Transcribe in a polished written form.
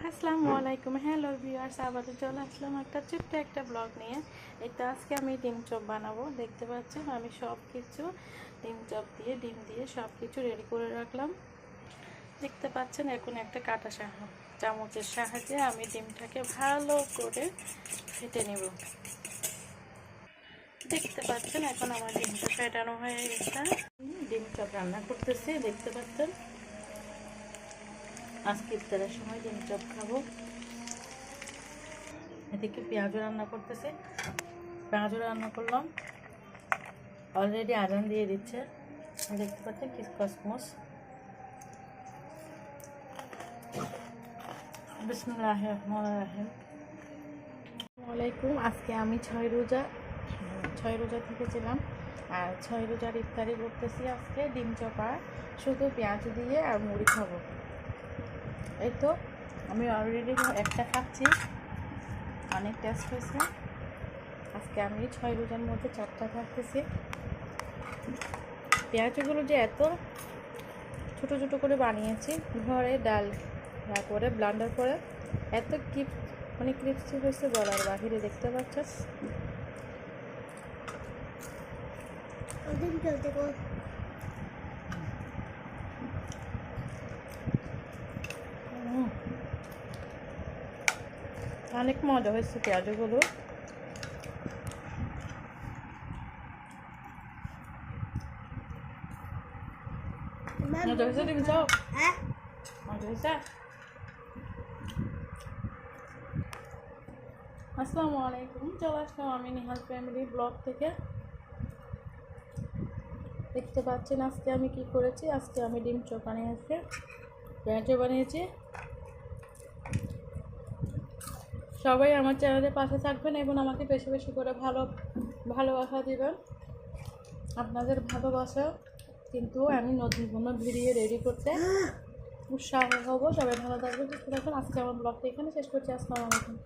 আসসালামু আলাইকুম। Hello viewers, আবারও চলে আসলাম একটা ছোট্ট একটা ব্লগ নিয়ে। এটা আজকে আমি ডিম চপ বানাবো। দেখতে পাচ্ছেন আমি সব কিছু ডিম চপ দিয়ে ডিম দিয়ে সব কিছু রেডি করে রাখলাম। দেখতে পাচ্ছেন এখন একটা কাঁটা চামচের সাহায্যে আমি ডিমটাকে ভালো করে ফেটে নেব। দেখতে পাচ্ছেন এখন আমার ডিমটা ফেটানো হয়ে গেছে। ডিম চপ রান্না করতেছি। দেখতে পাচ্ছেন আজকে ইফতারের সময় ডিম চপ খাবো। এদিকে পেঁয়াজও রান্না করতেছে। পেঁয়াজও রান্না করলাম, অলরেডি আজান দিয়ে দিচ্ছে। দেখতে পাচ্ছেন কিসকসমস। বিসমিল্লাহির রহমানির রহিম। আসসালামু আলাইকুম। আজকে আমি ছয় রোজা থেকেছিলাম, আর 6 রোজার ইফতারি করতেছি। আজকে ডিম চপা শুধু পেঁয়াজ দিয়ে আর মুড়ি খাবো। এই তো আমি অলরেডি একটা খাচ্ছি, অনেক টেস্ট হয়েছে। আজকে আমি 6 রোজার মধ্যে 4টা থাকতেছি। পেঁয়াজগুলো যে এত ছোটো ছোটো করে বানিয়েছি ঘরে, ডাল করে ব্লান্ডার করে, এত ক্রিপসি হয়েছে বলার বাহিরে। দেখতে পাচ্ছেন অনেক মজা হয়েছে পেঁয়াজগুলো। মজা হয়েছে ডিম চপ? মজা হয়েছে। আসসালামু আলাইকুম। চলে আসলাম আমি নিহাল ফ্যামিলি ব্লগ থেকে। দেখতে পাচ্ছেন আজকে আমি কি করেছি। আজকে আমি ডিম চপ বানিয়েছি, পেঁয়াজও বানিয়েছি। সবাই আমার চ্যানেলের পাশে থাকবেন এবং আমাকে বেশি বেশি করে ভালোবাসা দিবেন। আপনাদের ভালোবাসা কিন্তু আমি নতুন কোনো ভিডিও রেডি করতে উৎসাহ হব। সবাই ভালো থাকবেন, সুস্থ থাকবেন। আজকে আমার ব্লগটা এখানে শেষ করছি। আসসালামু আলাইকুম।